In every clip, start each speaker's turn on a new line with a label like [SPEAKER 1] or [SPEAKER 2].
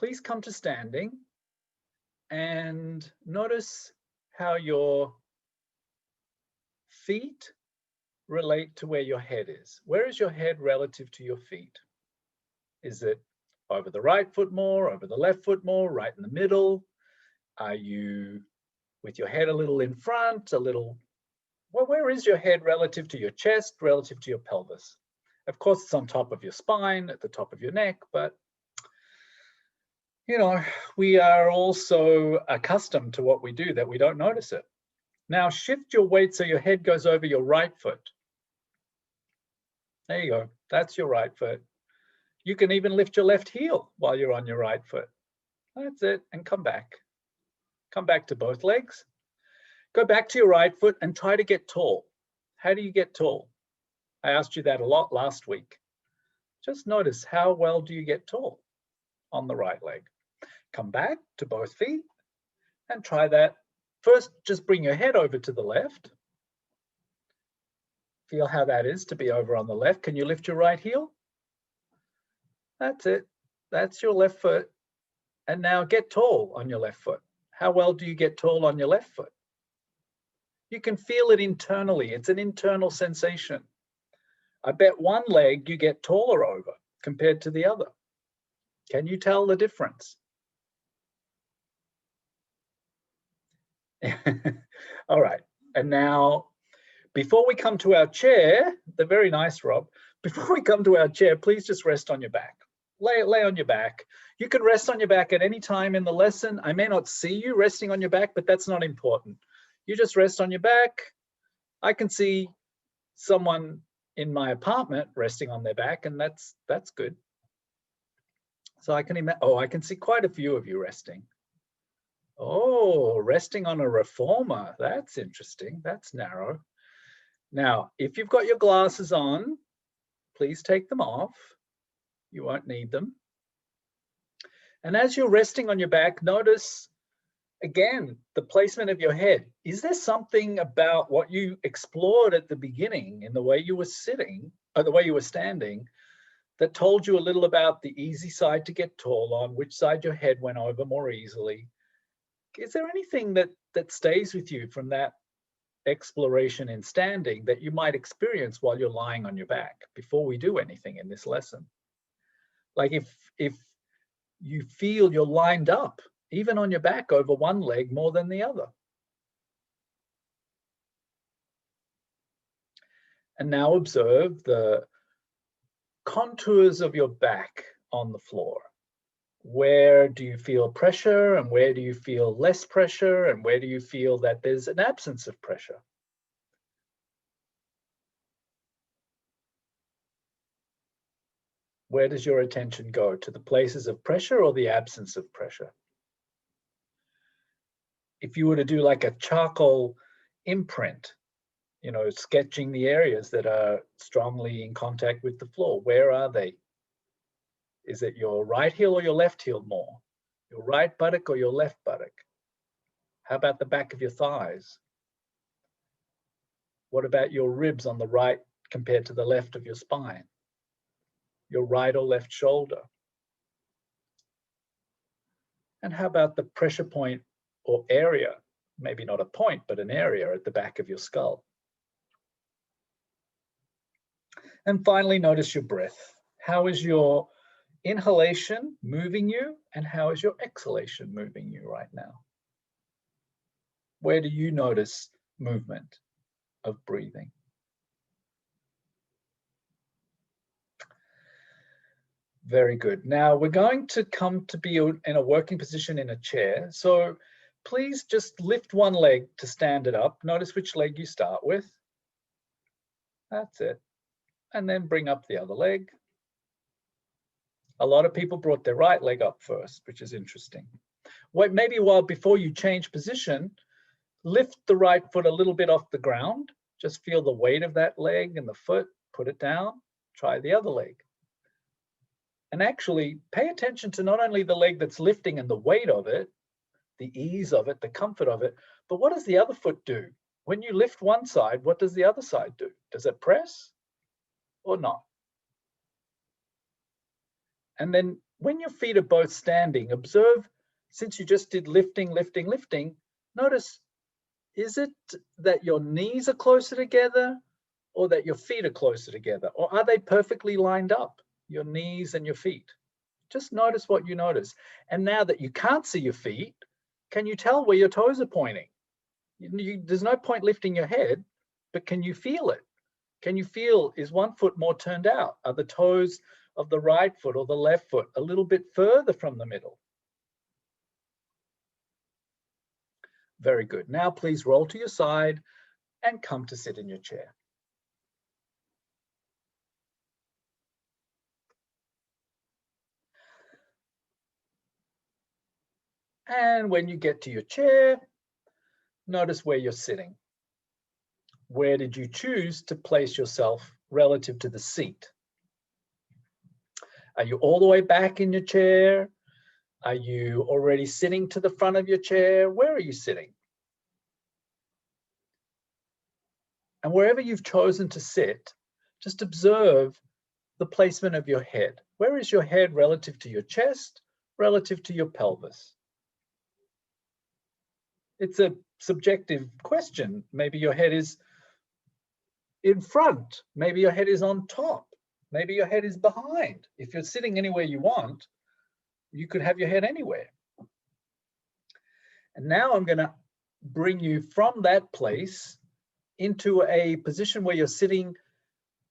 [SPEAKER 1] please come to standing and notice how your feet relate to where your head is. Where is your head relative to your feet? Is it over the right foot more, over the left foot more, right in the middle? Are you with your head a little in front, a little, well, where is your head relative to your chest, relative to your pelvis? Of course, it's on top of your spine, at the top of your neck, but you know, we are also accustomed to what we do that we don't notice it. Now shift your weight so your head goes over your right foot. There you go, that's your right foot. You can even lift your left heel while you're on your right foot. That's it, and come back. Come back to both legs. Go back to your right foot and try to get tall. How do you get tall? I asked you that a lot last week. Just notice, how well do you get tall on the right leg? Come back to both feet and try that. First, just bring your head over to the left. Feel how that is to be over on the left. Can you lift your right heel? That's it. That's your left foot. And now get tall on your left foot. How well do you get tall on your left foot? You can feel it internally. It's an internal sensation. I bet one leg you get taller over compared to the other. Can you tell the difference? All right. And now, before we come to our chair, they're very nice, Rob. Before we come to our chair, please just rest on your back. Lay on your back. You can rest on your back at any time in the lesson. I may not see you resting on your back, but that's not important. You just rest on your back. I can see someone in my apartment resting on their back, and that's good. So I can imagine, oh, I can see quite a few of you resting. Oh, resting on a reformer. That's interesting. That's narrow. Now, if you've got your glasses on, please take them off. You won't need them. And as you're resting on your back, notice again the placement of your head. Is there something about what you explored at the beginning in the way you were sitting or the way you were standing that told you a little about the easy side to get tall on, which side your head went over more easily? Is there anything that stays with you from that exploration in standing that you might experience while you're lying on your back before we do anything in this lesson? Like if you feel you're lined up, even on your back, over one leg more than the other. And now observe the contours of your back on the floor. Where do you feel pressure, and where do you feel less pressure, and where do you feel that there's an absence of pressure? Where does your attention go? To the places of pressure or the absence of pressure? If you were to do like a charcoal imprint, you know, sketching the areas that are strongly in contact with the floor, where are they? Is it your right heel or your left heel more? Your right buttock or your left buttock? How about the back of your thighs? What about your ribs on the right compared to the left of your spine? Your right or left shoulder? And how about the pressure point or area? Maybe not a point, but an area at the back of your skull. And finally, notice your breath. How is your inhalation moving you, and how is your exhalation moving you right now? Where do you notice movement of breathing? Very good. Now we're going to come to be in a working position in a chair. So please just lift one leg to stand it up. Notice which leg you start with. That's it. And then bring up the other leg. A lot of people brought their right leg up first, which is interesting. Wait, maybe before you change position, lift the right foot a little bit off the ground. Just feel the weight of that leg and the foot, put it down, try the other leg. And actually pay attention to not only the leg that's lifting and the weight of it, the ease of it, the comfort of it, but what does the other foot do? When you lift one side, what does the other side do? Does it press or not? And then when your feet are both standing, observe, since you just did lifting, lifting, lifting, notice, is it that your knees are closer together or that your feet are closer together? Or are they perfectly lined up, your knees and your feet? Just notice what you notice. And now that you can't see your feet, can you tell where your toes are pointing? There's no point lifting your head, but can you feel it? Can you feel, is one foot more turned out? Are the toes of the right foot or the left foot a little bit further from the middle? Very good. Now please roll to your side and come to sit in your chair. And when you get to your chair, notice where you're sitting. Where did you choose to place yourself relative to the seat? Are you all the way back in your chair? Are you already sitting to the front of your chair? Where are you sitting? And wherever you've chosen to sit, just observe the placement of your head. Where is your head relative to your chest, relative to your pelvis? It's a subjective question. Maybe your head is in front. Maybe your head is on top. Maybe your head is behind. If you're sitting anywhere you want, you could have your head anywhere. And now I'm going to bring you from that place into a position where you're sitting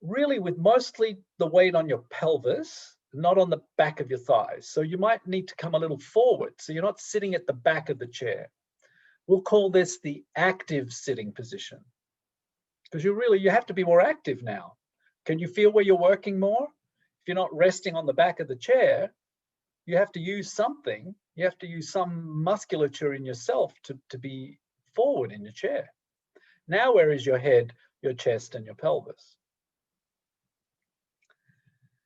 [SPEAKER 1] really with mostly the weight on your pelvis, not on the back of your thighs. So you might need to come a little forward. So you're not sitting at the back of the chair. We'll call this the active sitting position, because you have to be more active now. Can you feel where you're working more? If you're not resting on the back of the chair, you have to use something. You have to use some musculature in yourself to be forward in your chair. Now, where is your head, your chest, and your pelvis?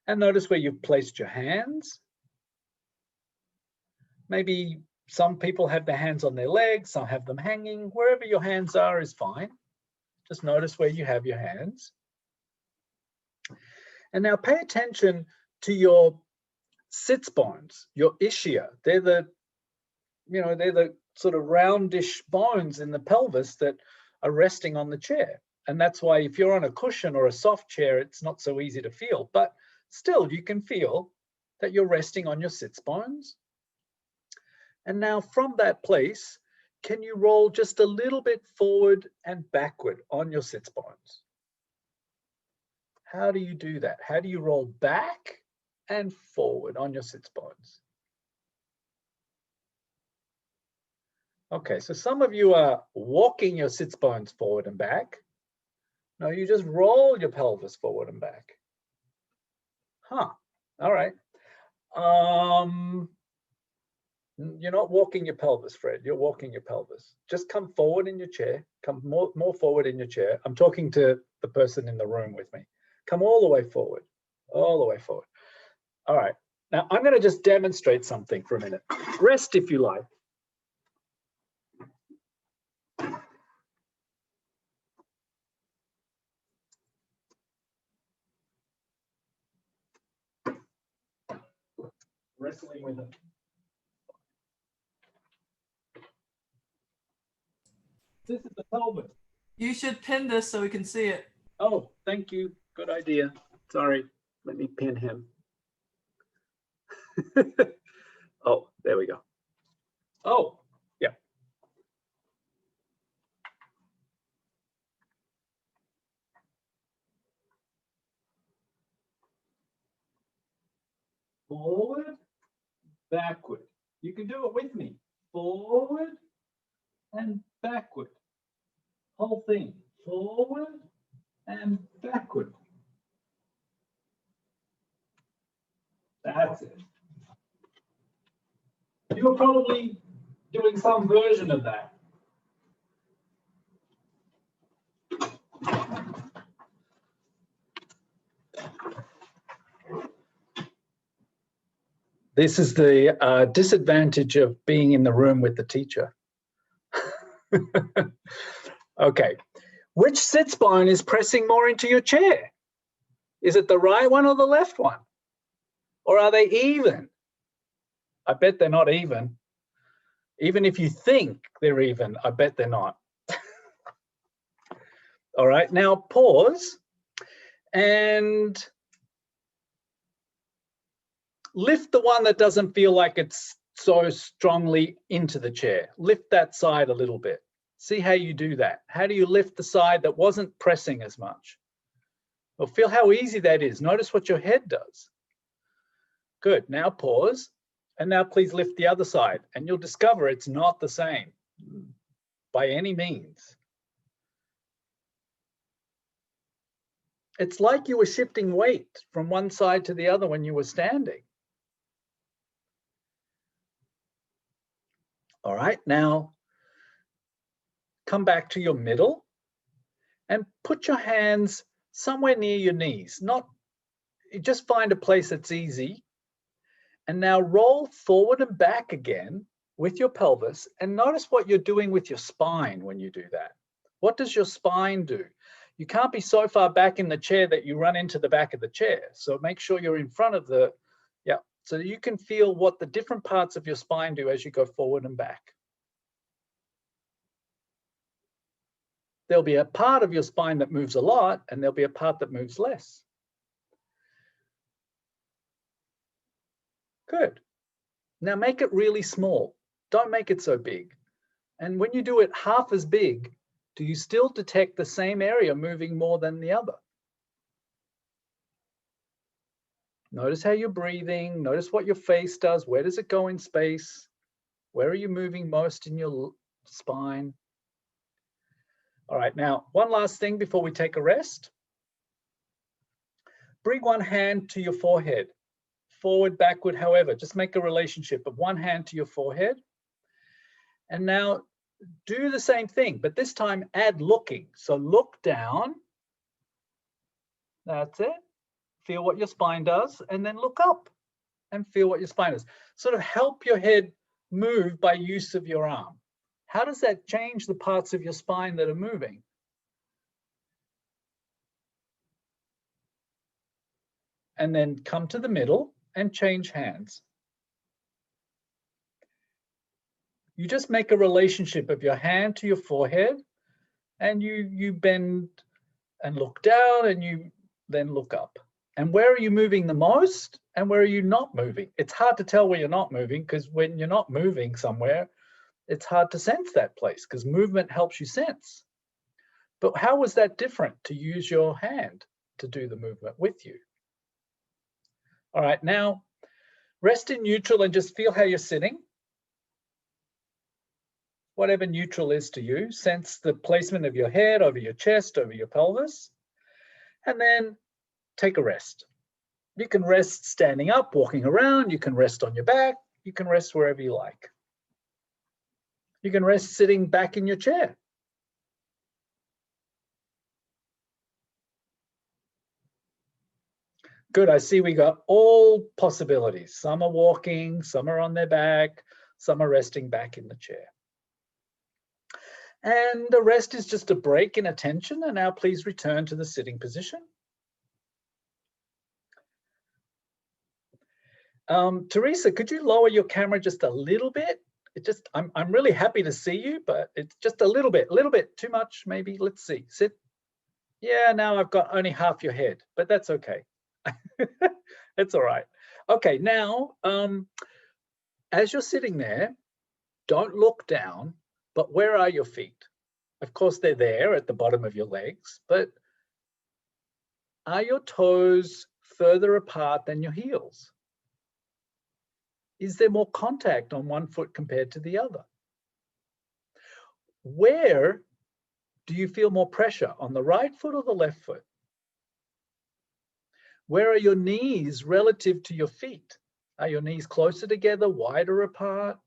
[SPEAKER 1] And notice where you've placed your hands. Maybe some people have their hands on their legs, some have them hanging. Wherever your hands are is fine. Just notice where you have your hands. And now pay attention to your sits bones, your ischia. They're the sort of roundish bones in the pelvis that are resting on the chair. And that's why if you're on a cushion or a soft chair, it's not so easy to feel, but still you can feel that you're resting on your sits bones. And now from that place, can you roll just a little bit forward and backward on your sits bones? How do you do that? How do you roll back and forward on your sits bones? Okay, so some of you are walking your sits bones forward and back. No, you just roll your pelvis forward and back. Huh, all right. You're not walking your pelvis, Fred. You're walking your pelvis. Just come forward in your chair. Come more forward in your chair. I'm talking to the person in the room with me. Come all the way forward, all the way forward. All right. Now I'm going to just demonstrate something for a minute. Rest if you like. Wrestling with it. This is the pelvis.
[SPEAKER 2] You should pin this so we can see it.
[SPEAKER 1] Oh, thank you. Good idea. Sorry. Let me pin him. Oh, there we go. Oh, yeah. Forward, backward. You can do it with me. Forward and backward. Whole thing. Forward and backward. That's it. You're probably doing some version of that. This is the disadvantage of being in the room with the teacher. Okay, which sits bone is pressing more into your chair? Is it the right one or the left one? Or are they even? I bet they're not even. Even if you think they're even, I bet they're not. All right, now pause and lift the one that doesn't feel like it's so strongly into the chair. Lift that side a little bit. See how you do that. How do you lift the side that wasn't pressing as much? Well, feel how easy that is. Notice what your head does. Good, now pause. And now please lift the other side and you'll discover it's not the same by any means. It's like you were shifting weight from one side to the other when you were standing. All right, now come back to your middle and put your hands somewhere near your knees. Just find a place that's easy. And now roll forward and back again with your pelvis and notice what you're doing with your spine when you do that. What does your spine do? You can't be so far back in the chair that you run into the back of the chair. So make sure you're in front of the, so you can feel what the different parts of your spine do as you go forward and back. There'll be a part of your spine that moves a lot and there'll be a part that moves less. Good. Now make it really small. Don't make it so big. And when you do it half as big, do you still detect the same area moving more than the other? Notice how you're breathing. Notice what your face does. Where does it go in space? Where are you moving most in your spine? All right, now one last thing before we take a rest. Bring one hand to your forehead. Forward, backward, however, just make a relationship of one hand to your forehead. And now do the same thing, but this time add looking. So look down. That's it. Feel what your spine does, and then look up and feel what your spine does. Sort of help your head move by use of your arm. How does that change the parts of your spine that are moving? And then come to the middle and change hands. You just make a relationship of your hand to your forehead, and you bend and look down, and you then look up. And where are you moving the most and where are you not moving? It's hard to tell where you're not moving because when you're not moving somewhere, it's hard to sense that place because movement helps you sense. But how was that different to use your hand to do the movement with you? All right, now rest in neutral and just feel how you're sitting. Whatever neutral is to you, sense the placement of your head over your chest, over your pelvis, and then take a rest. You can rest standing up, walking around, you can rest on your back, you can rest wherever you like. You can rest sitting back in your chair. Good, I see we got all possibilities. Some are walking, some are on their back, some are resting back in the chair. And the rest is just a break in attention, and now please return to the sitting position. Teresa, could you lower your camera just a little bit? I'm really happy to see you, but it's just a little bit too much, maybe. Let's see, sit. Yeah, now I've got only half your head, but that's okay. It's all right. Okay, now, as you're sitting there, don't look down, but where are your feet? Of course, they're there at the bottom of your legs, but are your toes further apart than your heels? Is there more contact on one foot compared to the other? Where do you feel more pressure, on the right foot or the left foot? Where are your knees relative to your feet? Are your knees closer together, wider apart?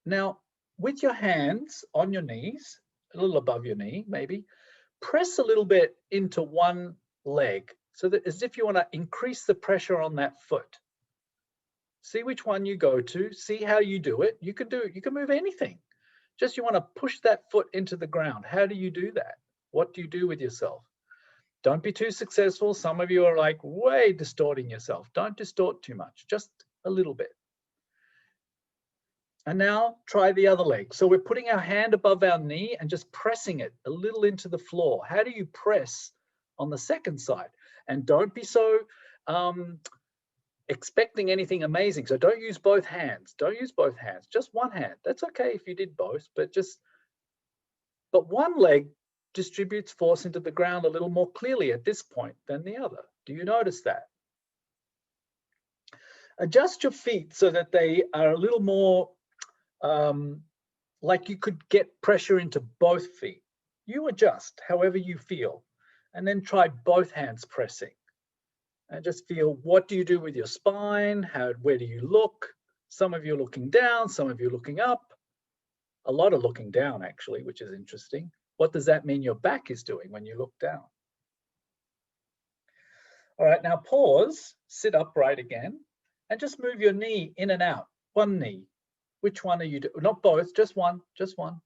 [SPEAKER 1] Now, with your hands on your knees, a little above your knee, maybe, press a little bit into one leg, so that as if you want to increase the pressure on that foot. See which one you go to, see how you do it. You can move anything. Just you want to push that foot into the ground. How do you do that? What do you do with yourself? Don't be too successful. Some of you are like way distorting yourself. Don't distort too much, just a little bit. And now try the other leg. So we're putting our hand above our knee and just pressing it a little into the floor. How do you press on the second side? And don't be so expecting anything amazing. So don't use both hands. Don't use both hands. Just one hand. That's okay if you did both, but one leg distributes force into the ground a little more clearly at this point than the other. Do you notice that? Adjust your feet so that they are a little more like you could get pressure into both feet. You adjust however you feel, and then try both hands pressing. And just feel, what do you do with your spine? Where do you look? Some of you are looking down, some of you are looking up. A lot are looking down, actually, which is interesting. What does that mean your back is doing when you look down? All right, now pause, sit upright again, and just move your knee in and out. One knee. Which one are you doing? Not both, just one, just one.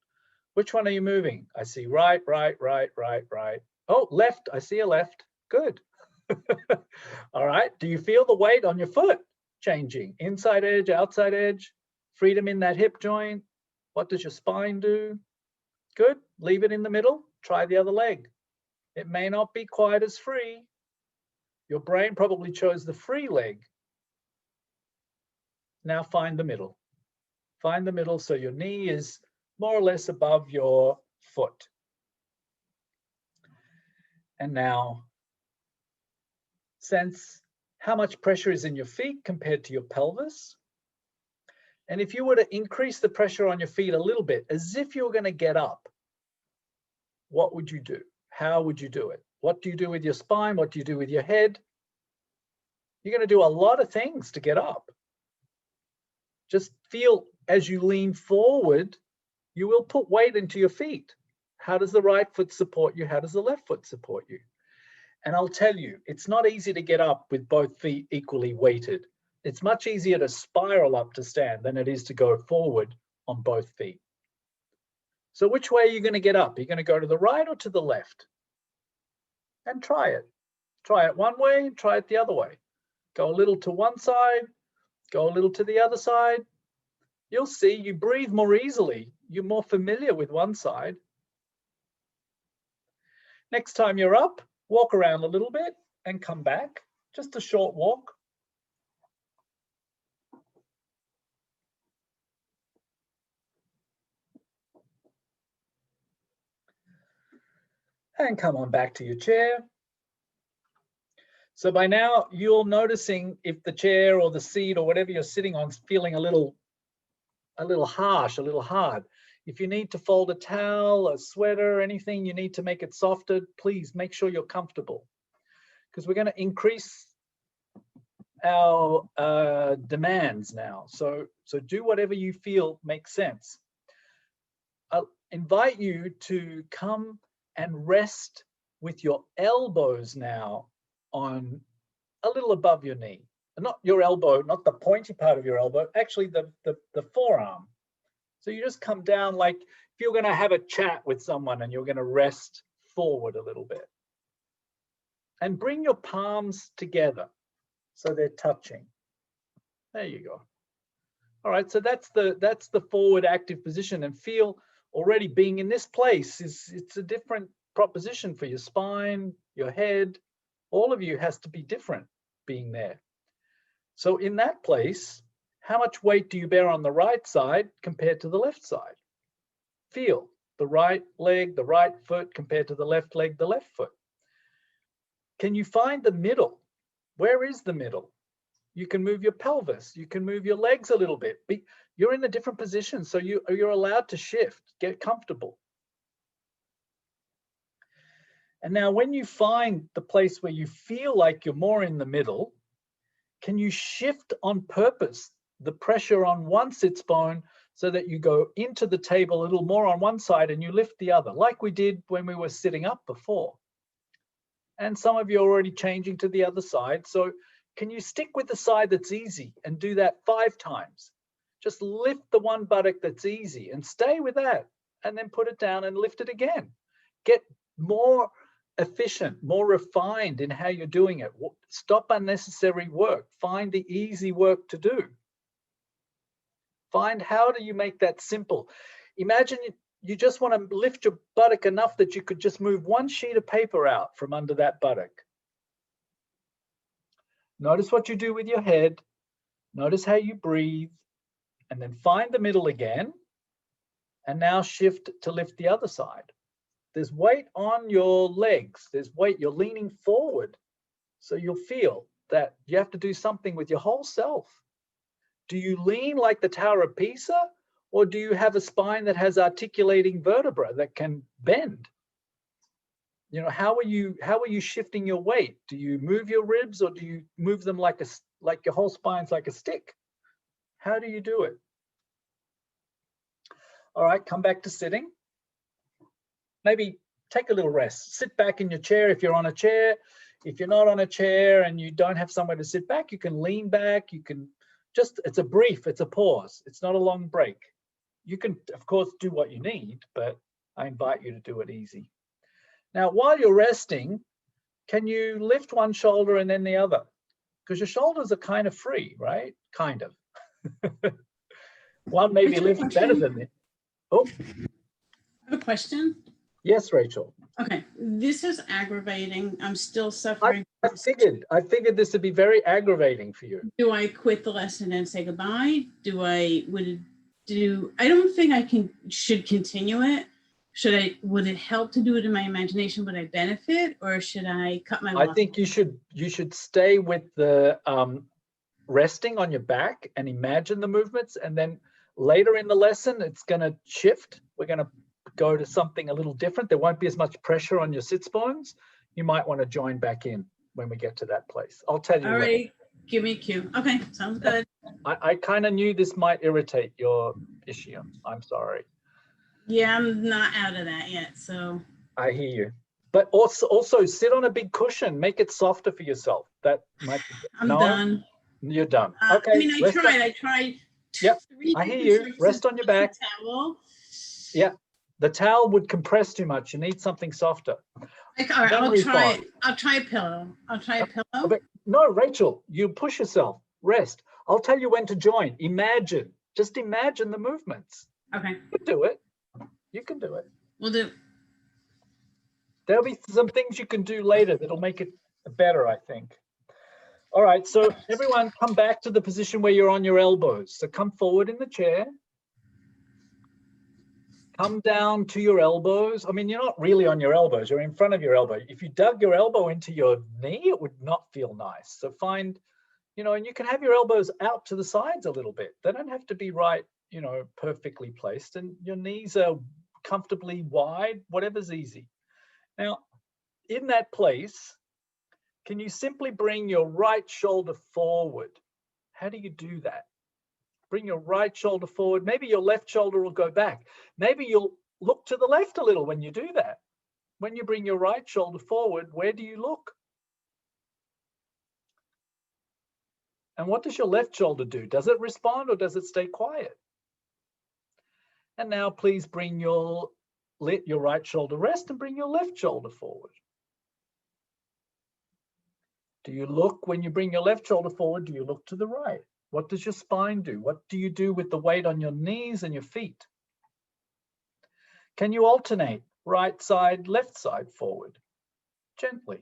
[SPEAKER 1] Which one are you moving? I see right, right, right, right, right. Oh, left, I see a left. Good. All right, do you feel the weight on your foot changing? Inside edge, outside edge, freedom in that hip joint. What does your spine do? Good, leave it in the middle. Try the other leg. It may not be quite as free. Your brain probably chose the free leg. Now find the middle. Find the middle so your knee is more or less above your foot. And now sense how much pressure is in your feet compared to your pelvis. And if you were to increase the pressure on your feet a little bit, as if you were going to get up, what would you do? How would you do it? What do you do with your spine? What do you do with your head? You're going to do a lot of things to get up. Just feel as you lean forward, you will put weight into your feet. How does the right foot support you? How does the left foot support you? And I'll tell you, it's not easy to get up with both feet equally weighted. It's much easier to spiral up to stand than it is to go forward on both feet. So which way are you going to get up? Are you going to go to the right or to the left? And try it. Try it one way, try it the other way. Go a little to one side, go a little to the other side. You'll see you breathe more easily. You're more familiar with one side. Next time you're up, walk around a little bit and come back. Just a short walk. And come on back to your chair. So by now you're noticing if the chair or the seat or whatever you're sitting on is feeling a little harsh, a little hard. If you need to fold a towel, a sweater, anything, you need to make it softer, please make sure you're comfortable, because we're going to increase our demands now. So do whatever you feel makes sense. I'll invite you to come and rest with your elbows now on a little above your knee. Not your elbow, not the pointy part of your elbow, actually the forearm. So you just come down like if you're going to have a chat with someone and you're going to rest forward a little bit. And bring your palms together so they're touching. There you go. All right, so that's the forward active position, and feel already being in this place it's a different proposition for your spine, your head. All of you has to be different being there. So in that place, how much weight do you bear on the right side compared to the left side? Feel the right leg, the right foot compared to the left leg, the left foot. Can you find the middle? Where is the middle? You can move your pelvis. You can move your legs a little bit. You're in a different position, so you're allowed to shift, get comfortable. And now when you find the place where you feel like you're more in the middle, can you shift on purpose the pressure on one sits bone so that you go into the table a little more on one side and you lift the other, like we did when we were sitting up before. And some of you are already changing to the other side. So can you stick with the side that's easy and do that 5 times? Just lift the one buttock that's easy and stay with that, and then put it down and lift it again. Get more efficient, more refined in how you're doing it. Stop unnecessary work. Find the easy work to do. Find how do you make that simple. Imagine you just want to lift your buttock enough that you could just move one sheet of paper out from under that buttock. Notice what you do with your head. Notice how you breathe. And then find the middle again. And now shift to lift the other side. There's weight on your legs. There's weight. You're leaning forward. So you'll feel that you have to do something with your whole self. Do you lean like the Tower of Pisa, or do you have a spine that has articulating vertebra that can bend? You know, how are you shifting your weight? Do you move your ribs, or do you move them like your whole spine's like a stick? How do you do it? All right, come back to sitting. Maybe take a little rest. Sit back in your chair if you're on a chair. If you're not on a chair and you don't have somewhere to sit back, you can lean back. You can just, it's a pause. It's not a long break. You can, of course, do what you need, but I invite you to do it easy. Now, while you're resting, can you lift one shoulder and then the other? Because your shoulders are kind of free, right? Kind of. One maybe lifts better than the. Oh.
[SPEAKER 3] I have a question.
[SPEAKER 1] Yes, Rachel.
[SPEAKER 3] Okay, this is aggravating. I'm still suffering.
[SPEAKER 1] I figured this would be very aggravating for you.
[SPEAKER 3] Do I quit the lesson and say goodbye? I don't think I should continue it. Would it help to do it in my imagination? Would I benefit, or should I cut my losses?
[SPEAKER 1] I think you should stay with the resting on your back and imagine the movements, and then later in the lesson, it's going to shift. We're going to go to something a little different. There won't be as much pressure on your sits bones. You might want to join back in when we get to that place. I'll tell you.
[SPEAKER 3] All right, give me a cue. Okay, sounds good.
[SPEAKER 1] I kind of knew this might irritate your issue. I'm sorry.
[SPEAKER 3] Yeah, I'm not out of that yet, so.
[SPEAKER 1] I hear you. But also sit on a big cushion. Make it softer for yourself. That might be.
[SPEAKER 3] I'm done.
[SPEAKER 1] You're done. Okay.
[SPEAKER 3] I mean, I tried.
[SPEAKER 1] Yep, I hear you. Rest on your back.
[SPEAKER 3] Towel.
[SPEAKER 1] Yeah, the towel would compress too much. You need something softer.
[SPEAKER 3] Like, all right, I'll try a pillow. I'll try a pillow.
[SPEAKER 1] But no, Rachel, you push yourself. Rest. I'll tell you when to join. Imagine. Just imagine the movements.
[SPEAKER 3] Okay.
[SPEAKER 1] You can do it. You can do it.
[SPEAKER 3] We'll do.
[SPEAKER 1] There'll be some things you can do later that'll make it better, I think. All right, so everyone come back to the position where you're on your elbows. So come forward in the chair. Come down to your elbows. I mean, you're not really on your elbows, you're in front of your elbow. If you dug your elbow into your knee, it would not feel nice. So find, and you can have your elbows out to the sides a little bit. They don't have to be right, perfectly placed, and your knees are comfortably wide, whatever's easy. Now, in that place, can you simply bring your right shoulder forward? How do you do that? Bring your right shoulder forward. Maybe your left shoulder will go back. Maybe you'll look to the left a little when you do that. When you bring your right shoulder forward, where do you look? And what does your left shoulder do? Does it respond or does it stay quiet? And now please let your right shoulder rest and bring your left shoulder forward. Do you look when you bring your left shoulder forward? Do you look to the right? What does your spine do? What do you do with the weight on your knees and your feet? Can you alternate right side, left side forward? Gently.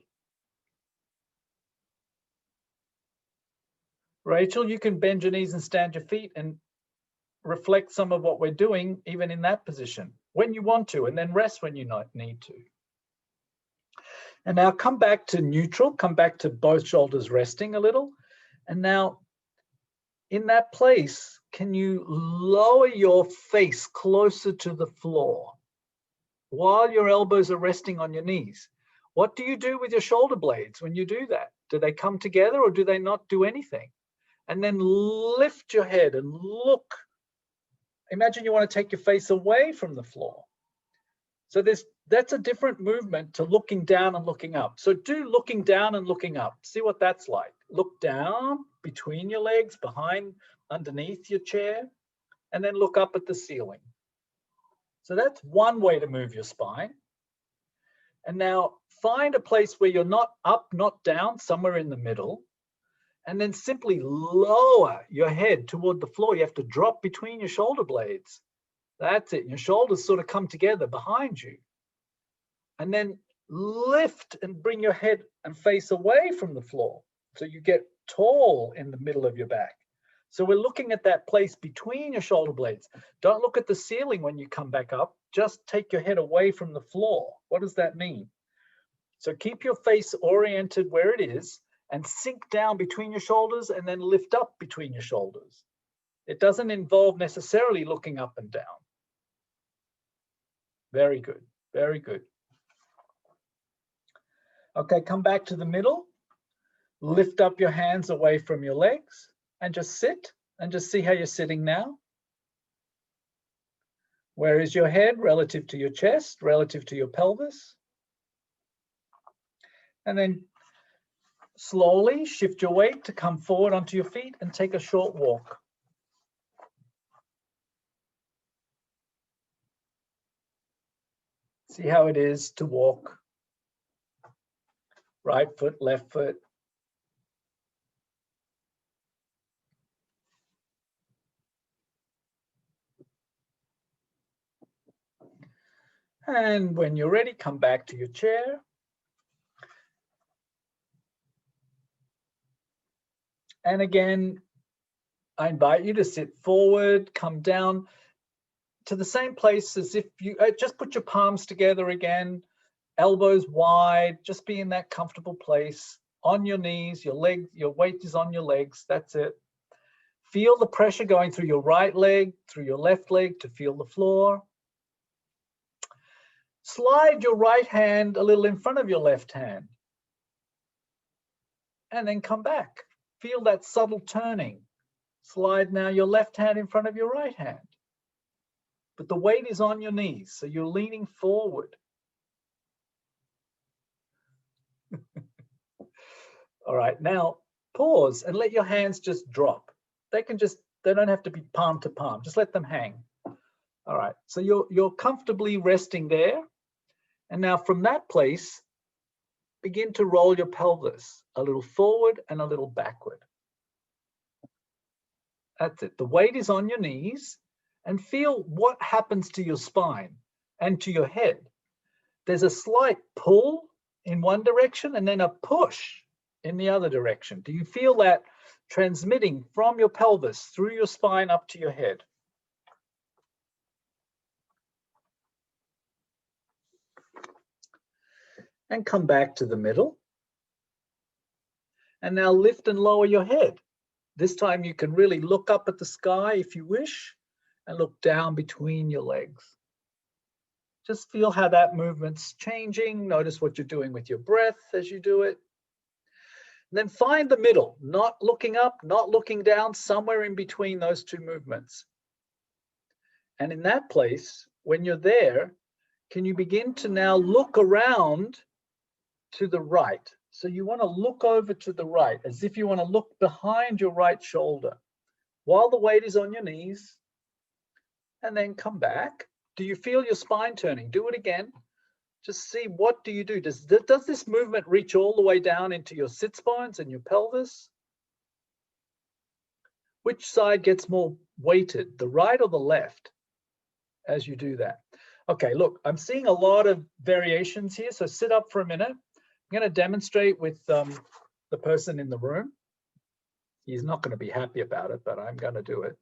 [SPEAKER 1] Rachel, you can bend your knees and stand your feet and reflect some of what we're doing, even in that position, when you want to, and then rest when you need to. And now come back to neutral, come back to both shoulders resting a little. And now in that place, can you lower your face closer to the floor while your elbows are resting on your knees? What do you do with your shoulder blades when you do that? Do they come together or do they not do anything? And then lift your head and look. Imagine you want to take your face away from the floor. So that's a different movement to looking down and looking up. So do looking down and looking up. See what that's like. Look down between your legs, underneath your chair, and then look up at the ceiling. So that's one way to move your spine. And now find a place where you're not up, not down, somewhere in the middle. And then simply lower your head toward the floor. You have to drop between your shoulder blades. That's it. Your shoulders sort of come together behind you. And then lift and bring your head and face away from the floor. So you get tall in the middle of your back. So we're looking at that place between your shoulder blades. Don't look at the ceiling when you come back up. Just take your head away from the floor. What does that mean? So keep your face oriented where it is and sink down between your shoulders and then lift up between your shoulders. It doesn't involve necessarily looking up and down. Very good, very good. Okay, come back to the middle. Lift up your hands away from your legs and just sit and just see how you're sitting now. Where is your head relative to your chest, relative to your pelvis? And then slowly shift your weight to come forward onto your feet and take a short walk. See how it is to walk. Right foot, left foot. And when you're ready, come back to your chair. And again, I invite you to sit forward, come down to the same place as if you just put your palms together again, elbows wide, just be in that comfortable place, on your knees, your legs, your weight is on your legs, that's it. Feel the pressure going through your right leg, through your left leg to feel the floor. Slide your right hand a little in front of your left hand. And then come back. Feel that subtle turning. Slide now your left hand in front of your right hand. But the weight is on your knees, so you're leaning forward. All right, now pause and let your hands just drop. They don't have to be palm to palm, just let them hang. All right, so you're comfortably resting there. And now from that place, begin to roll your pelvis a little forward and a little backward. That's it. The weight is on your knees, and feel what happens to your spine and to your head. There's a slight pull in one direction and then a push in the other direction. Do you feel that transmitting from your pelvis through your spine up to your head? And come back to the middle. And now lift and lower your head. This time you can really look up at the sky if you wish and look down between your legs. Just feel how that movement's changing. Notice what you're doing with your breath as you do it. And then find the middle, not looking up, not looking down, somewhere in between those two movements. And in that place, when you're there, can you begin to now look around to the right? So you want to look over to the right, as if you want to look behind your right shoulder while the weight is on your knees, and then come back. Do you feel your spine turning? Do it again. Just see, what do you do? Does this movement reach all the way down into your sit bones and your pelvis? Which side gets more weighted, the right or the left, as you do that? Okay, look, I'm seeing a lot of variations here, so sit up for a minute. I'm going to demonstrate with the person in the room. He's not going to be happy about it, but I'm going to do it.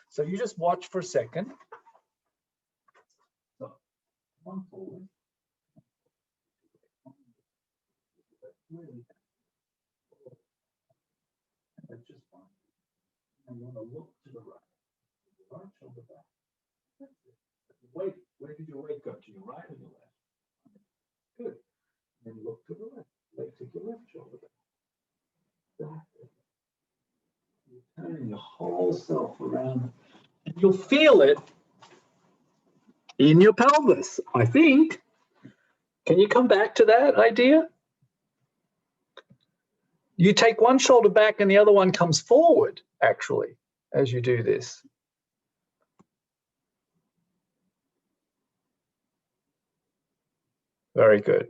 [SPEAKER 1] So you just watch for a second. So, one forward. That's just fine. And you want to look to the right. Right shoulder back. That's it. Weight, where did your weight go? To your right or your left? Good. Then look to the left. Take your left shoulder back. You're turning your whole self around. And you'll feel it in your pelvis, I think. Can you come back to that idea? You take one shoulder back and the other one comes forward, actually, as you do this. Very good.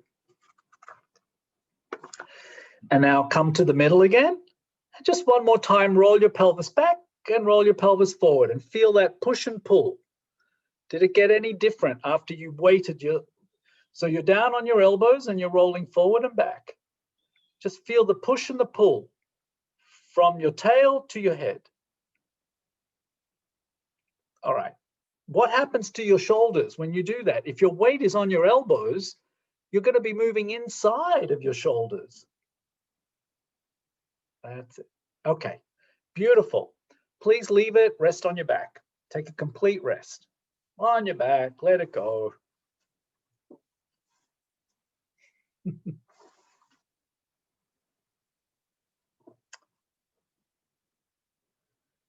[SPEAKER 1] And now come to the middle again. And just one more time, roll your pelvis back and roll your pelvis forward and feel that push and pull. Did it get any different after you weighted your, so you're down on your elbows and you're rolling forward and back. Just feel the push and the pull from your tail to your head. All right. What happens to your shoulders when you do that? If your weight is on your elbows, you're going to be moving inside of your shoulders. That's it. Okay, beautiful. Please leave it, rest on your back. Take a complete rest. On your back, let it go.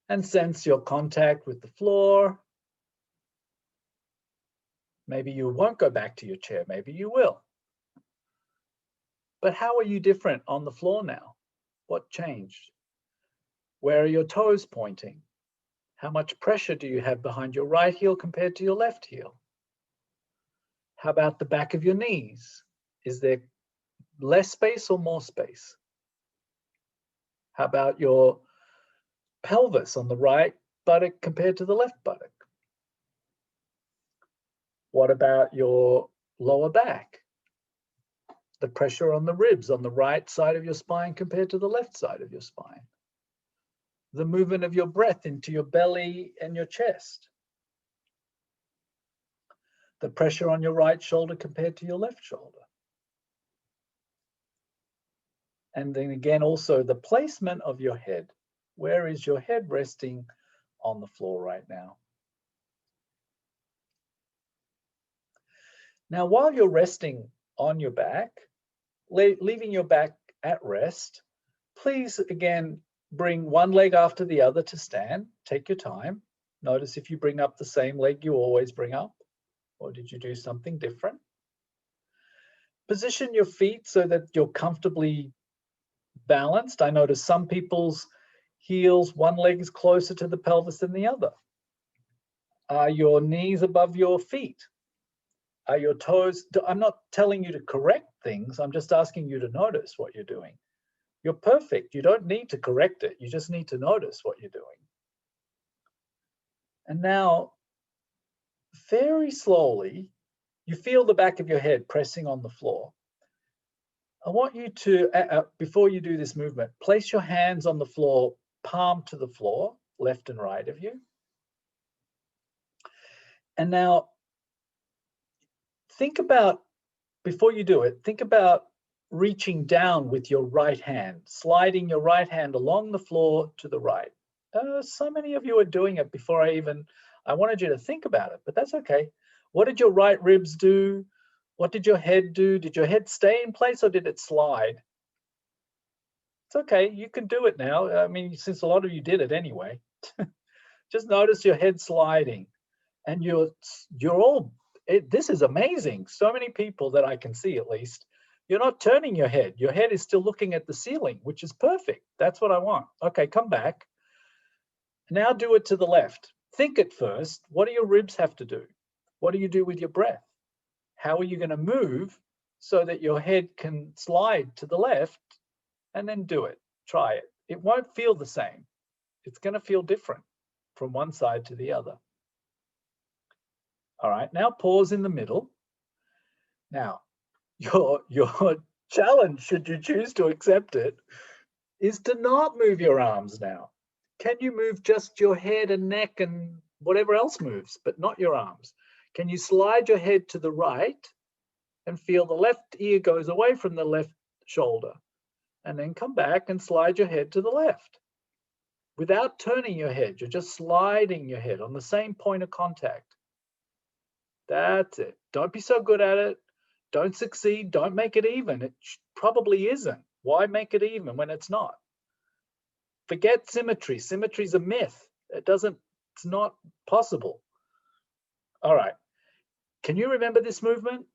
[SPEAKER 1] And sense your contact with the floor. Maybe you won't go back to your chair, maybe you will. But how are you different on the floor now? What changed? Where are your toes pointing? How much pressure do you have behind your right heel compared to your left heel? How about the back of your knees? Is there less space or more space? How about your pelvis on the right buttock compared to the left buttock? What about your lower back? The pressure on the ribs on the right side of your spine compared to the left side of your spine? The movement of your breath into your belly and your chest? The pressure on your right shoulder compared to your left shoulder? And then again, also the placement of your head. Where is your head resting on the floor right now? Now, while you're resting on your back, leaving your back at rest, please again bring one leg after the other to stand. Take your time. Notice if you bring up the same leg you always bring up, or did you do something different? Position your feet so that you're comfortably balanced. I notice some people's heels, one leg is closer to the pelvis than the other. Are your knees above your feet? Are your toes? I'm not telling you to correct things. I'm just asking you to notice what you're doing. You're perfect. You don't need to correct it. You just need to notice what you're doing. And now, very slowly, you feel the back of your head pressing on the floor. I want you to, before you do this movement, place your hands on the floor, palm to the floor, left and right of you. And now, think about, before you do it, think about reaching down with your right hand, sliding your right hand along the floor to the right. So many of you are doing it before I wanted you to think about it, but that's okay. What did your right ribs do? What did your head do? Did your head stay in place or did it slide? It's okay, you can do it now. I mean, since a lot of you did it anyway. Just notice your head sliding and you're all, this is amazing. So many people that I can see at least, you're not turning your head. Your head is still looking at the ceiling, which is perfect. That's what I want. Okay, come back. Now do it to the left. Think it first. What do your ribs have to do? What do you do with your breath? How are you going to move so that your head can slide to the left? And then do it. Try it. It won't feel the same. It's going to feel different from one side to the other. All right, now pause in the middle. Now, your challenge, should you choose to accept it, is to not move your arms now. Can you move just your head and neck and whatever else moves, but not your arms? Can you slide your head to the right and feel the left ear goes away from the left shoulder? And then come back and slide your head to the left. Without turning your head, you're just sliding your head on the same point of contact. That's it. Don't be so good at it. Don't succeed. Don't make it even. It probably isn't. Why make it even when it's not? Forget symmetry. Symmetry is a myth. It's not possible. All right. Can you remember this movement?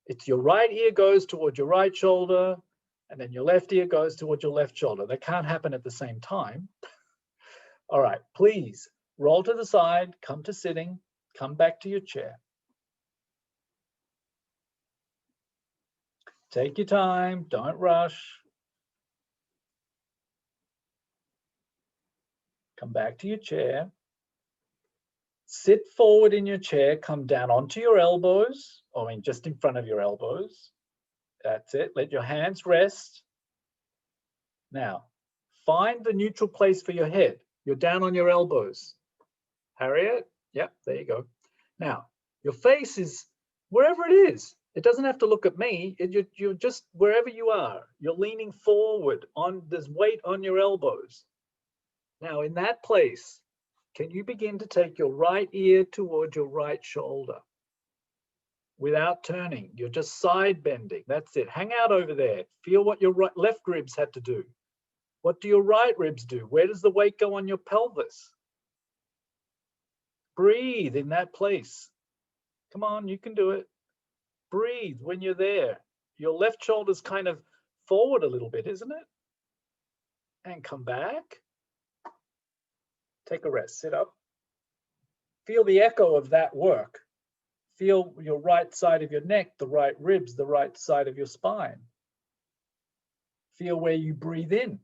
[SPEAKER 1] It's your right ear goes towards your right shoulder, and then your left ear goes towards your left shoulder. They can't happen at the same time. All right, please roll to the side, come to sitting, come back to your chair. Take your time, don't rush. Come back to your chair. Sit forward in your chair, come down onto your elbows, I mean, just in front of your elbows. That's it. Let your hands rest. Now, find the neutral place for your head. You're down on your elbows. Harriet, yep, there you go. Now, your face is wherever it is. It doesn't have to look at me. You're just wherever you are. You're leaning forward. There's weight on your elbows. Now, in that place, can you begin to take your right ear towards your right shoulder without turning? You're just side bending. That's it. Hang out over there. Feel what your left ribs had to do. What do your right ribs do? Where does the weight go on your pelvis? Breathe in that place. Come on, you can do it. Breathe when you're there. Your left shoulder's kind of forward a little bit, isn't it? And come back. Take a rest, sit up. Feel the echo of that work. Feel your right side of your neck, the right ribs, the right side of your spine. Feel where you breathe in.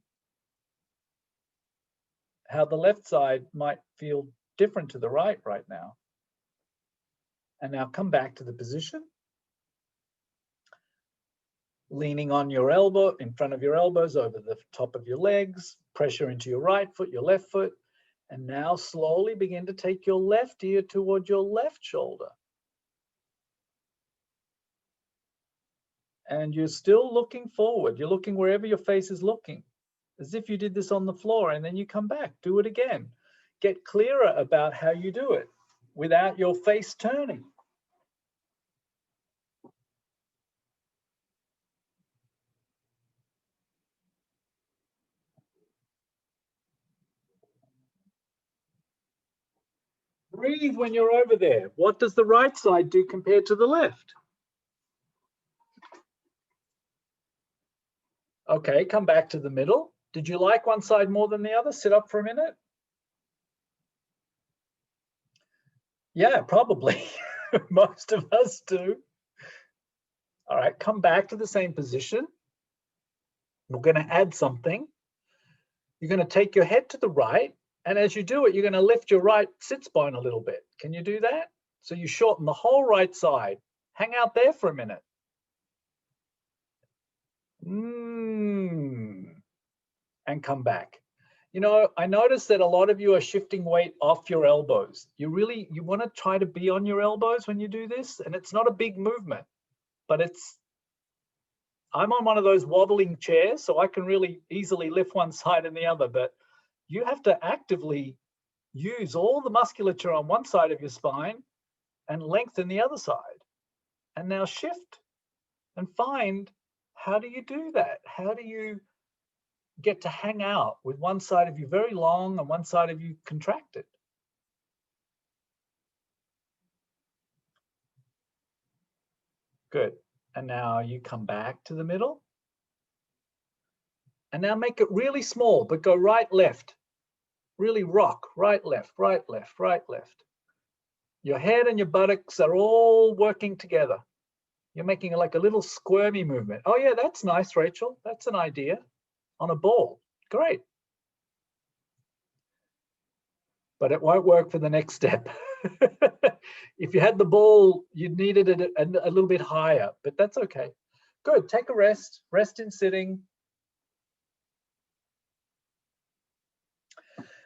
[SPEAKER 1] How the left side might feel different to the right now. And now come back to the position. Leaning on your elbow, in front of your elbows, over the top of your legs, pressure into your right foot, your left foot. And now slowly begin to take your left ear toward your left shoulder. And you're still looking forward. You're looking wherever your face is looking, as if you did this on the floor, and then you come back, do it again. Get clearer about how you do it without your face turning. Breathe when you're over there. What does the right side do compared to the left? Okay, come back to the middle. Did you like one side more than the other? Sit up for a minute. Yeah, probably. Most of us do. All right, come back to the same position. We're going to add something. You're going to take your head to the right. And as you do it, you're going to lift your right sit spine a little bit. Can you do that? So you shorten the whole right side. Hang out there for a minute. And come back. You know, I noticed that a lot of you are shifting weight off your elbows. You want to try to be on your elbows when you do this. And it's not a big movement, but I'm on one of those wobbling chairs, so I can really easily lift one side and the other, but you have to actively use all the musculature on one side of your spine and lengthen the other side. And now shift and find, how do you do that? How do you get to hang out with one side of you very long and one side of you contracted? Good. And now you come back to the middle. And now make it really small, but go right, left. Really rock, right, left, right, left, right, left. Your head and your buttocks are all working together. You're making like a little squirmy movement. Oh yeah, that's nice, Rachel. That's an idea. On a ball. Great. But it won't work for the next step. If you had the ball, you'd needed it a little bit higher, but that's okay. Good, take a rest. Rest in sitting.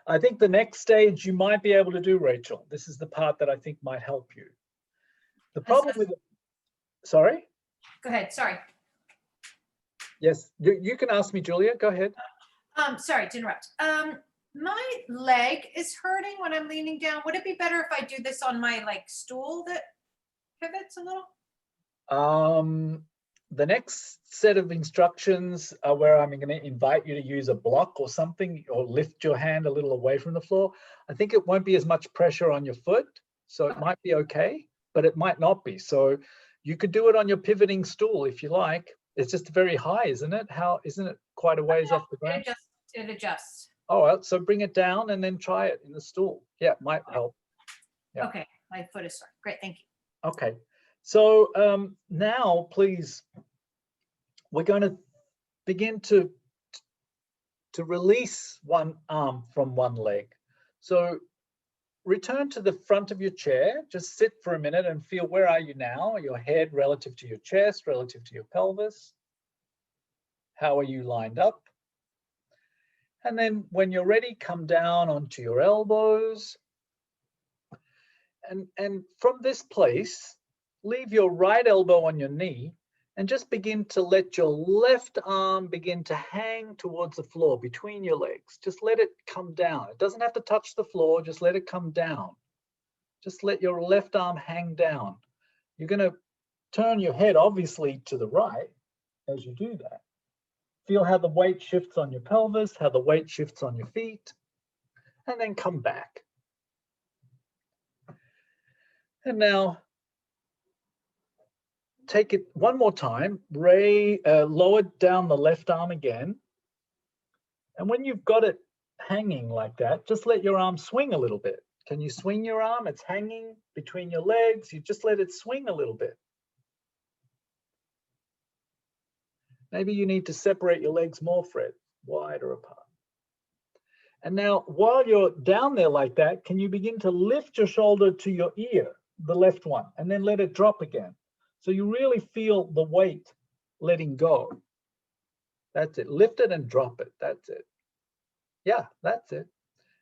[SPEAKER 1] I think the next stage you might be able to do, Rachel. This is the part that I think might help you. The problem with it, sorry?
[SPEAKER 4] Go ahead, sorry.
[SPEAKER 1] Yes, you can ask me, Julia, go ahead.
[SPEAKER 4] Sorry to interrupt. My leg is hurting when I'm leaning down. Would it be better if I do this on my stool that pivots a little?
[SPEAKER 1] The next set of instructions are where I'm going to invite you to use a block or something, or lift your hand a little away from the floor. I think it won't be as much pressure on your foot, so it might be okay, but it might not be. So you could do it on your pivoting stool if you like. It's just very high, isn't it? Isn't it quite a ways off the ground?
[SPEAKER 4] It adjusts.
[SPEAKER 1] Oh, well, so bring it down and then try it in the stool. Yeah, it might help. Yeah.
[SPEAKER 4] Okay, my foot is sore. Great, thank you.
[SPEAKER 1] Okay, so now please, we're going to begin to release one arm from one leg. So return to the front of your chair, just sit for a minute and feel, where are you now? Your head relative to your chest, relative to your pelvis. How are you lined up? And then when you're ready, come down onto your elbows. And from this place, leave your right elbow on your knee and just begin to let your left arm begin to hang towards the floor between your legs. Just let it come down. It doesn't have to touch the floor, just let it come down. Just let your left arm hang down. You're going to turn your head obviously to the right as you do that. Feel how the weight shifts on your pelvis, how the weight shifts on your feet, and then come back. And now take it one more time, lower down the left arm again. And when you've got it hanging like that, just let your arm swing a little bit. Can you swing your arm? It's hanging between your legs. You just let it swing a little bit. Maybe you need to separate your legs more, Fred, wider apart. And now, while you're down there like that, can you begin to lift your shoulder to your ear, the left one, and then let it drop again? So you really feel the weight letting go. That's it. Lift it and drop it. That's it. Yeah, that's it.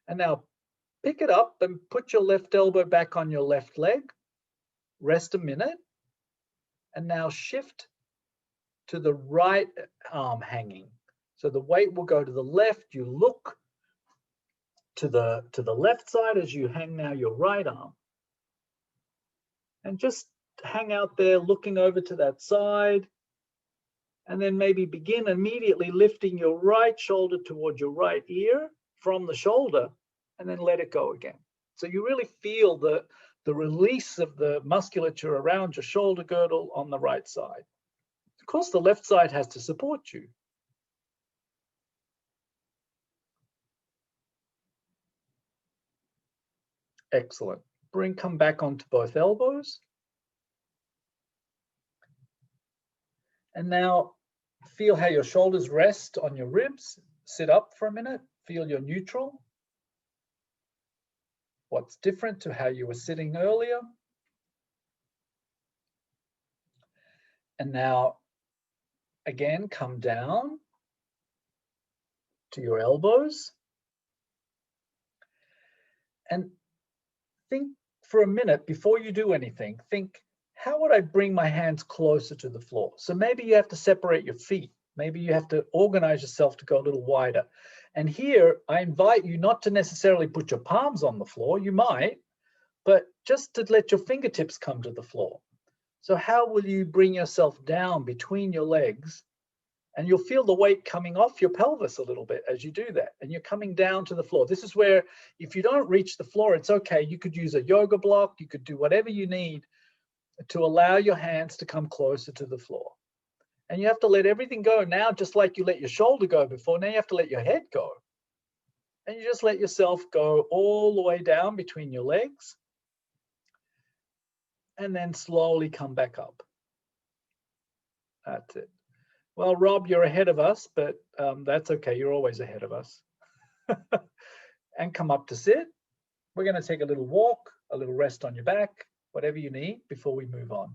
[SPEAKER 1] And now pick it up and put your left elbow back on your left leg. Rest a minute. And now shift to the right arm hanging. So the weight will go to the left. You look to the left side as you hang now your right arm. And just hang out there looking over to that side. And then maybe begin immediately lifting your right shoulder toward your right ear from the shoulder, and then let it go again. So you really feel the release of the musculature around your shoulder girdle on the right side. Of course, the left side has to support you. Excellent. Come back onto both elbows. And now feel how your shoulders rest on your ribs. Sit up for a minute. Feel your neutral. What's different to how you were sitting earlier? And now, again, come down to your elbows. And think for a minute before you do anything. Think, how would I bring my hands closer to the floor? So maybe you have to separate your feet. Maybe you have to organize yourself to go a little wider. And here, I invite you not to necessarily put your palms on the floor. You might, but just to let your fingertips come to the floor. So how will you bring yourself down between your legs? And you'll feel the weight coming off your pelvis a little bit as you do that. And you're coming down to the floor. This is where, if you don't reach the floor, it's okay. You could use a yoga block. You could do whatever you need to allow your hands to come closer to the floor. And you have to let everything go now, just like you let your shoulder go before. Now you have to let your head go. And you just let yourself go all the way down between your legs. And then slowly come back up. That's it. Well, Rob, you're ahead of us, but that's okay. You're always ahead of us. And come up to sit. We're going to take a little walk, a little rest on your back, whatever you need before we move on.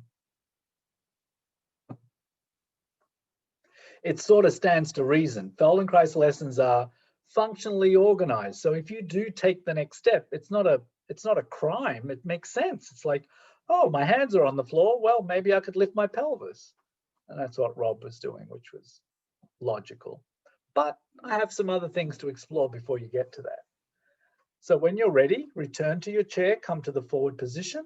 [SPEAKER 1] It sort of stands to reason. Feldenkrais lessons are functionally organized. So if you do take the next step, it's not a crime. It makes sense. It's like, oh, my hands are on the floor. Well, maybe I could lift my pelvis. And that's what Rob was doing, which was logical. But I have some other things to explore before you get to that. So when you're ready, return to your chair, come to the forward position.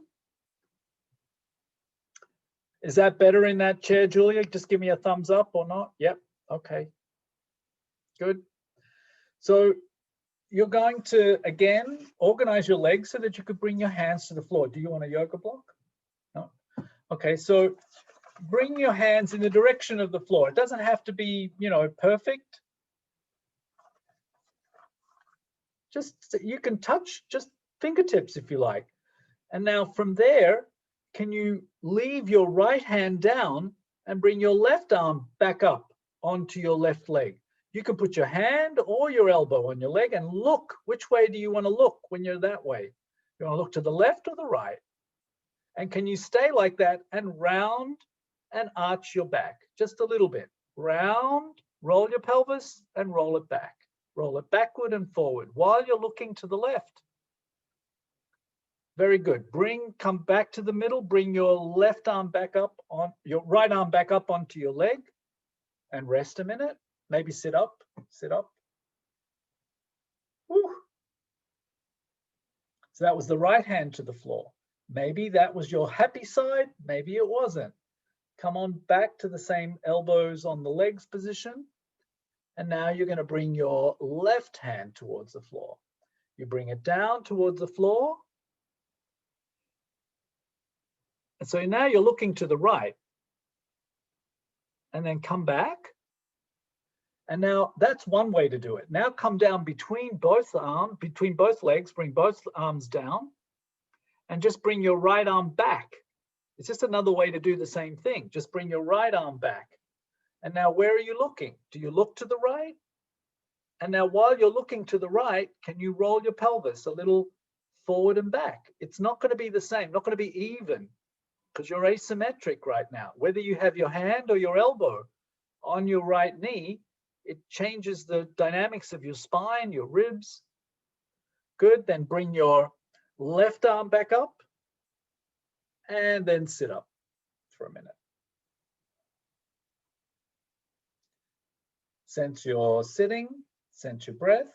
[SPEAKER 1] Is that better in that chair, Julia? Just give me a thumbs up or not. Yep. Okay. Good. So you're going to, again, organize your legs so that you could bring your hands to the floor. Do you want a yoga block? No. Okay. So bring your hands in the direction of the floor. It doesn't have to be, perfect. Just, you can touch just fingertips if you like. And now from there, can you leave your right hand down and bring your left arm back up onto your left leg? You can put your hand or your elbow on your leg and look. Which way do you want to look when you're that way? You want to look to the left or the right? And can you stay like that and round and arch your back just a little bit? Round, roll your pelvis and roll it back. Roll it backward and forward while you're looking to the left. Very good. Come back to the middle. Bring your left arm back up on your right arm back up onto your leg and rest a minute. Maybe sit up, sit up. Woo. So that was the right hand to the floor. Maybe that was your happy side. Maybe it wasn't. Come on back to the same elbows on the legs position. And now you're going to bring your left hand towards the floor. You bring it down towards the floor. And so now you're looking to the right. And then come back. And now that's one way to do it. Now come down between both legs, bring both arms down and just bring your right arm back. It's just another way to do the same thing. Just bring your right arm back. And now where are you looking? Do you look to the right? And now while you're looking to the right, can you roll your pelvis a little forward and back? It's not going to be the same, not going to be even because you're asymmetric right now. Whether you have your hand or your elbow on your right knee, it changes the dynamics of your spine, your ribs. Good, then bring your left arm back up and then sit up for a minute. Sense your sitting, sense your breath.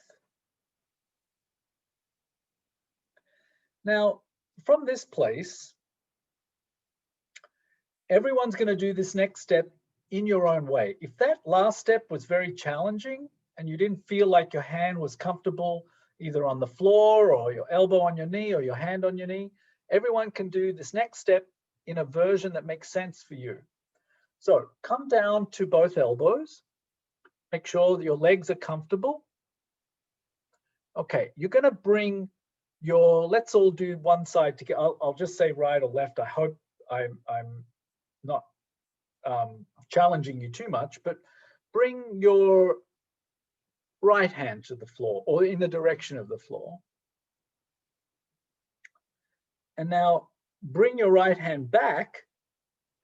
[SPEAKER 1] Now, from this place, everyone's going to do this next step in your own way. If that last step was very challenging and you didn't feel like your hand was comfortable either on the floor or your elbow on your knee or your hand on your knee, everyone can do this next step in a version that makes sense for you. So come down to both elbows. Make sure that your legs are comfortable. Okay, you're going to bring your, let's all do one side together. I'll just say right or left. I hope I'm not challenging you too much, but bring your right hand to the floor or in the direction of the floor. And now bring your right hand back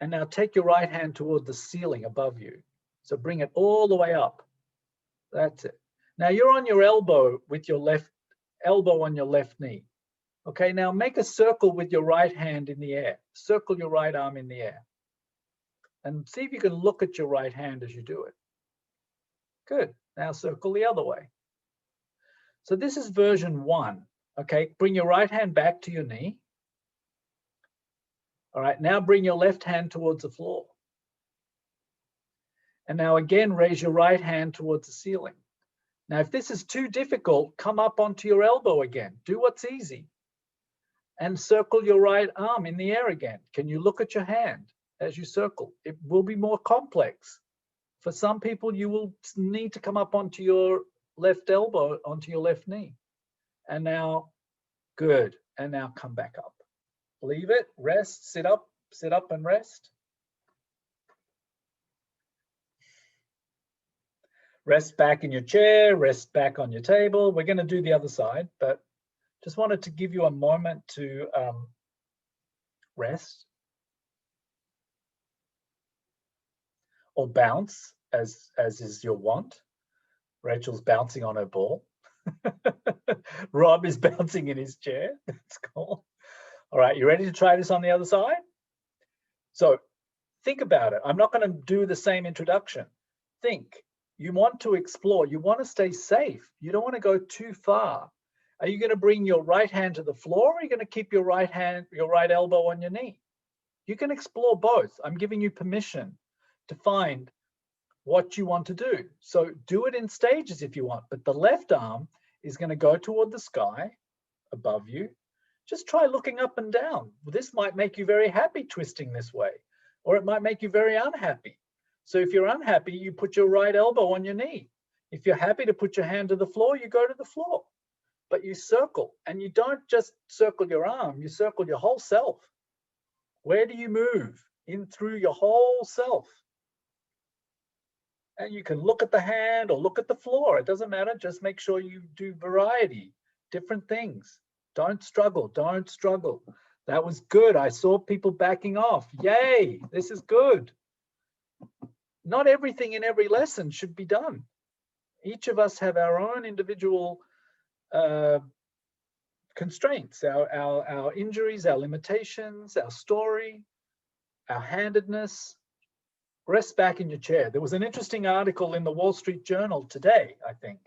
[SPEAKER 1] and now take your right hand toward the ceiling above you. So bring it all the way up. That's it. Now you're on your elbow with your left elbow on your left knee. Okay, now make a circle with your right hand in the air. Circle your right arm in the air. And see if you can look at your right hand as you do it. Good. Now circle the other way. So this is version 1. Okay, bring your right hand back to your knee. All right, now bring your left hand towards the floor. And now again, raise your right hand towards the ceiling. Now, if this is too difficult, come up onto your elbow again. Do what's easy. And circle your right arm in the air again. Can you look at your hand as you circle? It will be more complex. For some people, you will need to come up onto your left elbow, onto your left knee. And now, good. And now come back up. Leave it, rest, sit up and rest. Rest back in your chair, rest back on your table. We're going to do the other side, but just wanted to give you a moment to rest or bounce as is your want. Rachel's bouncing on her ball. Rob is bouncing in his chair. That's cool. All right, you ready to try this on the other side? So think about it. I'm not going to do the same introduction. Think. You want to explore. You want to stay safe. You don't want to go too far. Are you going to bring your right hand to the floor, or are you going to keep your right elbow on your knee? You can explore both. I'm giving you permission to find what you want to do. So do it in stages if you want, but the left arm is going to go toward the sky above you. Just try looking up and down. This might make you very happy twisting this way, or it might make you very unhappy. So if you're unhappy, you put your right elbow on your knee. If you're happy to put your hand to the floor, you go to the floor. But you circle, and you don't just circle your arm, you circle your whole self. Where do you move? In through your whole self. And you can look at the hand or look at the floor. It doesn't matter. Just make sure you do variety, different things. Don't struggle. Don't struggle. That was good. I saw people backing off. Yay, this is good. Not everything in every lesson should be done. Each of us have our own individual constraints, our injuries, our limitations, our story, our handedness. Rest back in your chair. There was an interesting article in the Wall Street Journal today, I think,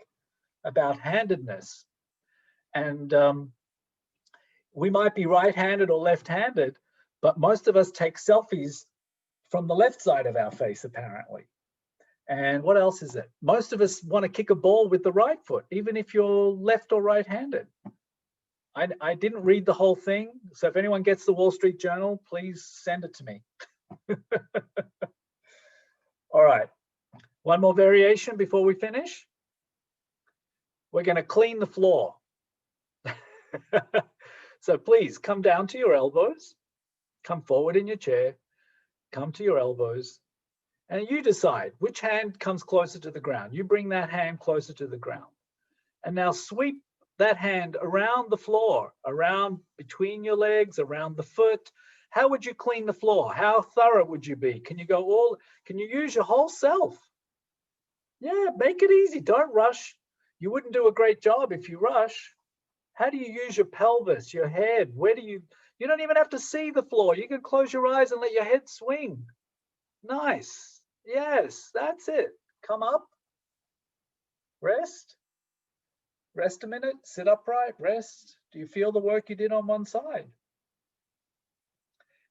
[SPEAKER 1] about handedness. And we might be right-handed or left-handed, but most of us take selfies from the left side of our face, apparently. And what else is it? Most of us want to kick a ball with the right foot, even if you're left or right-handed. I didn't read the whole thing, so if anyone gets the Wall Street Journal, please send it to me. All right, one more variation before we finish. We're going to clean the floor. So please come down to your elbows, come forward in your chair, come to your elbows, and you decide which hand comes closer to the ground. You bring that hand closer to the ground. And now sweep that hand around the floor, around between your legs, around the foot. How would you clean the floor? How thorough would you be? Can you use your whole self? Yeah, make it easy. Don't rush. You wouldn't do a great job if you rush. How do you use your pelvis, your head? You don't even have to see the floor. You can close your eyes and let your head swing. Nice. Yes, that's it. Come up. Rest. Rest a minute. Sit upright. Rest. Do you feel the work you did on one side?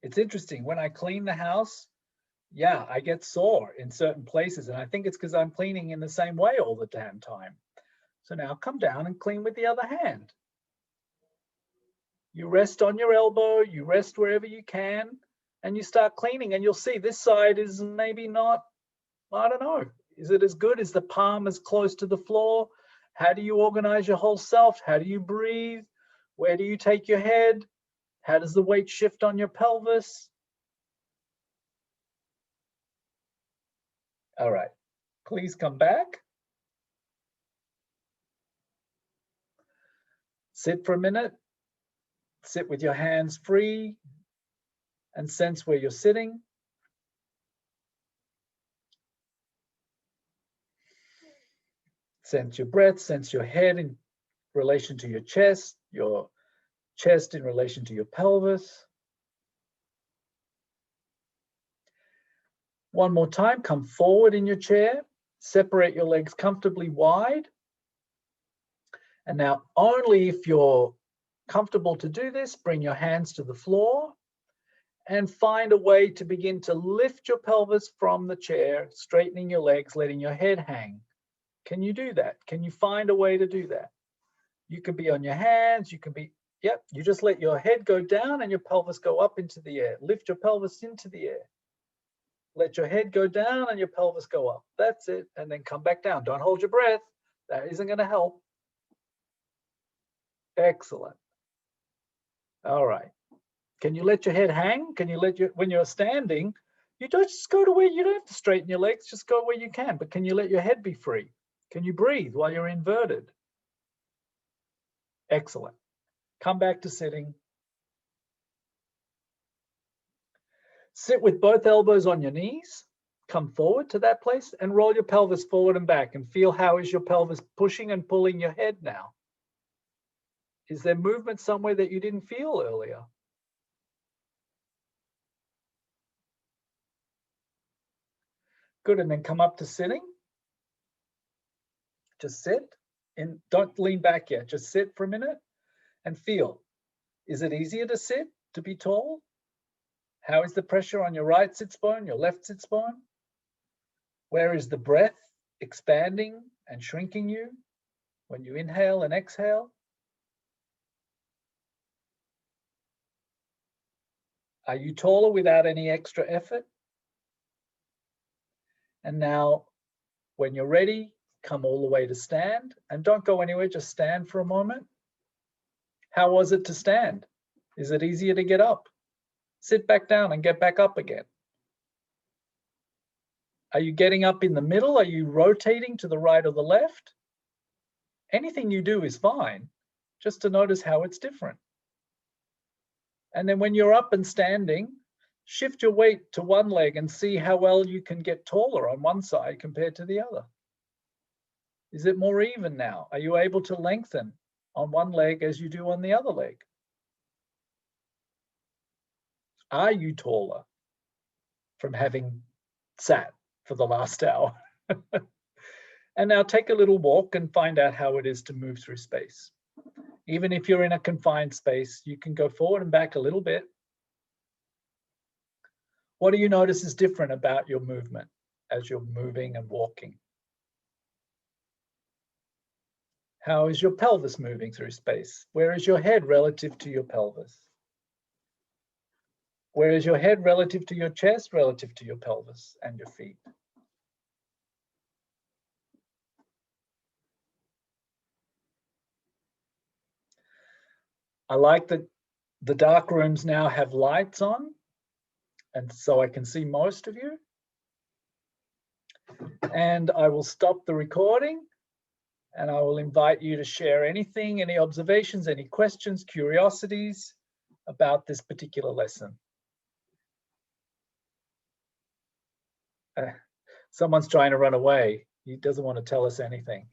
[SPEAKER 1] It's interesting. When I clean the house, yeah, I get sore in certain places. And I think it's because I'm cleaning in the same way all the damn time. So now come down and clean with the other hand. You rest on your elbow, you rest wherever you can, and you start cleaning, and you'll see this side is maybe not, I don't know. Is it as good? Is the palm as close to the floor? How do you organize your whole self? How do you breathe? Where do you take your head? How does the weight shift on your pelvis? All right, please come back. Sit for a minute. Sit with your hands free and sense where you're sitting. Sense your breath, sense your head in relation to your chest in relation to your pelvis. One more time, come forward in your chair, separate your legs comfortably wide. And now only if you're comfortable to do this, bring your hands to the floor and find a way to begin to lift your pelvis from the chair, straightening your legs, letting your head hang. Can you do that? Can you find a way to do that? You can be on your hands, you can be, yep, you just let your head go down and your pelvis go up into the air. Lift your pelvis into the air. Let your head go down and your pelvis go up. That's it. And then come back down. Don't hold your breath. That isn't going to help. Excellent. All right. Can you let your head hang? Can you when you're standing, you don't just go to where you don't have to straighten your legs, just go where you can. But can you let your head be free? Can you breathe while you're inverted? Excellent. Come back to sitting. Sit with both elbows on your knees. Come forward to that place and roll your pelvis forward and back and feel how is your pelvis pushing and pulling your head now. Is there movement somewhere that you didn't feel earlier? Good, and then come up to sitting. Just sit and don't lean back yet. Just sit for a minute and feel. Is it easier to sit, to be tall? How is the pressure on your right sits bone, your left sits bone? Where is the breath expanding and shrinking you when you inhale and exhale? Are you taller without any extra effort? And now, when you're ready, come all the way to stand and don't go anywhere, just stand for a moment. How was it to stand? Is it easier to get up? Sit back down and get back up again. Are you getting up in the middle? Are you rotating to the right or the left? Anything you do is fine, just to notice how it's different. And then when you're up and standing, shift your weight to one leg and see how well you can get taller on one side compared to the other. Is it more even now? Are you able to lengthen on one leg as you do on the other leg? Are you taller from having sat for the last hour? And now take a little walk and find out how it is to move through space. Even if you're in a confined space, you can go forward and back a little bit. What do you notice is different about your movement as you're moving and walking? How is your pelvis moving through space? Where is your head relative to your pelvis? Where is your head relative to your chest, relative to your pelvis and your feet? I like that the dark rooms now have lights on, and so I can see most of you. And I will stop the recording, and I will invite you to share anything, any observations, any questions, curiosities about this particular lesson. Someone's trying to run away. He doesn't want to tell us anything.